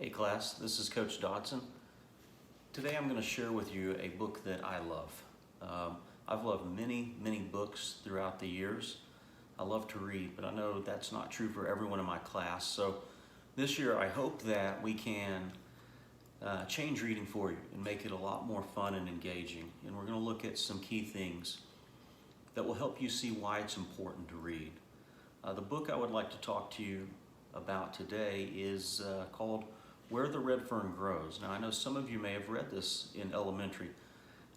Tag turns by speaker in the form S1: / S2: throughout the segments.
S1: Hey class, this is Coach Dodson. Today I'm going to share with you a book that I love. I've loved many books throughout the years. I love to read, but I know that's not true for everyone in my class. So this year I hope that we can change reading for you and make it a lot more fun and engaging. And we're going to look at some key things that will help you see why it's important to read. The book I would like to talk to you about today is called Where the Red Fern Grows. Now I know some of you may have read this in elementary.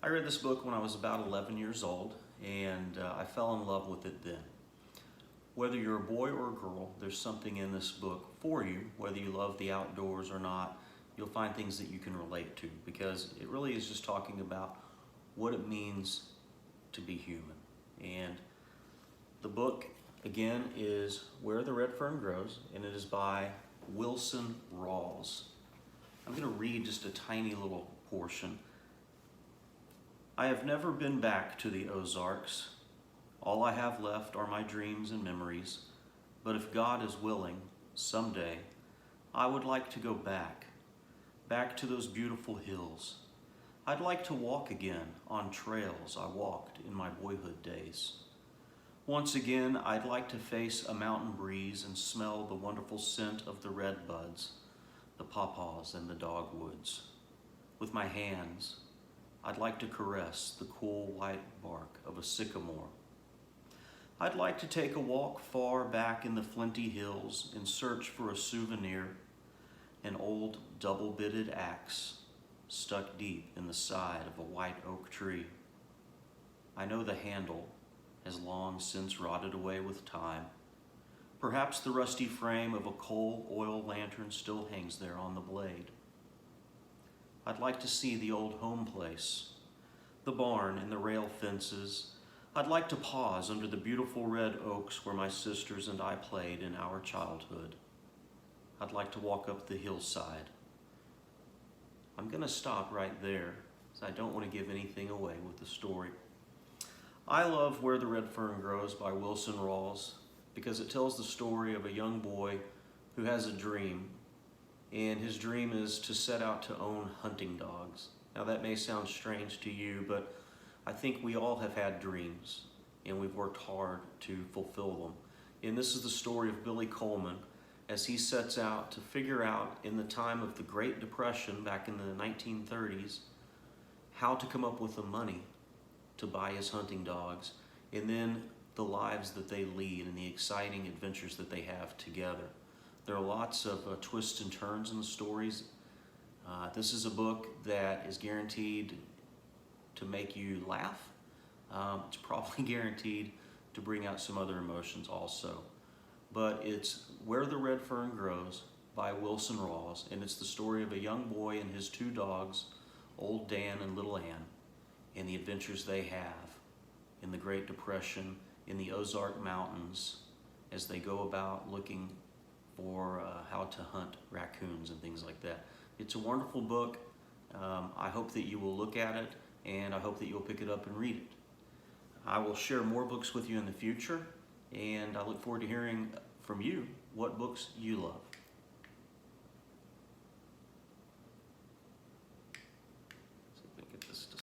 S1: I read this book when I was about 11 years old and I fell in love with it then. Whether you're a boy or a girl, there's something in this book for you. Whether you love the outdoors or not, you'll find things that you can relate to because it really is just talking about what it means to be human. And the book again is Where the Red Fern Grows, and it is by Wilson Rawls. I'm going to read just a tiny little portion. I have never been back to the Ozarks. All I have left are my dreams and memories, but if God is willing, someday, I would like to go back to those beautiful hills. I'd like to walk again on trails I walked in my boyhood days. Once again, I'd like to face a mountain breeze and smell the wonderful scent of the red buds, the pawpaws and the dogwoods. With my hands, I'd like to caress the cool white bark of a sycamore. I'd like to take a walk far back in the flinty hills and search for a souvenir, an old double-bitted axe stuck deep in the side of a white oak tree. I know the handle has long since rotted away with time. Perhaps the rusty frame of a coal oil lantern still hangs there on the blade. I'd like to see the old home place, the barn and the rail fences. I'd like to pause under the beautiful red oaks where my sisters and I played in our childhood. I'd like to walk up the hillside. I'm going to stop right there, because I don't want to give anything away with the story. I love Where the Red Fern Grows by Wilson Rawls because it tells the story of a young boy who has a dream, and his dream is to set out to own hunting dogs. Now that may sound strange to you, but I think we all have had dreams, and we've worked hard to fulfill them. And this is the story of Billy Coleman as he sets out to figure out, in the time of the Great Depression back in the 1930s, how to come up with the money to buy his hunting dogs, and then the lives that they lead and the exciting adventures that they have together. There are lots of twists and turns in the stories. This is a book that is guaranteed to make you laugh. It's probably guaranteed to bring out some other emotions also. But it's Where the Red Fern Grows by Wilson Rawls, and it's the story of a young boy and his two dogs, Old Dan and Little Ann, and the adventures they have in the Great Depression in the Ozark Mountains as they go about looking for how to hunt raccoons and things like that. It's a wonderful book. I hope that you will look at it, and I hope that you'll pick it up and read it. I will share more books with you in the future, and I look forward to hearing from you what books you love.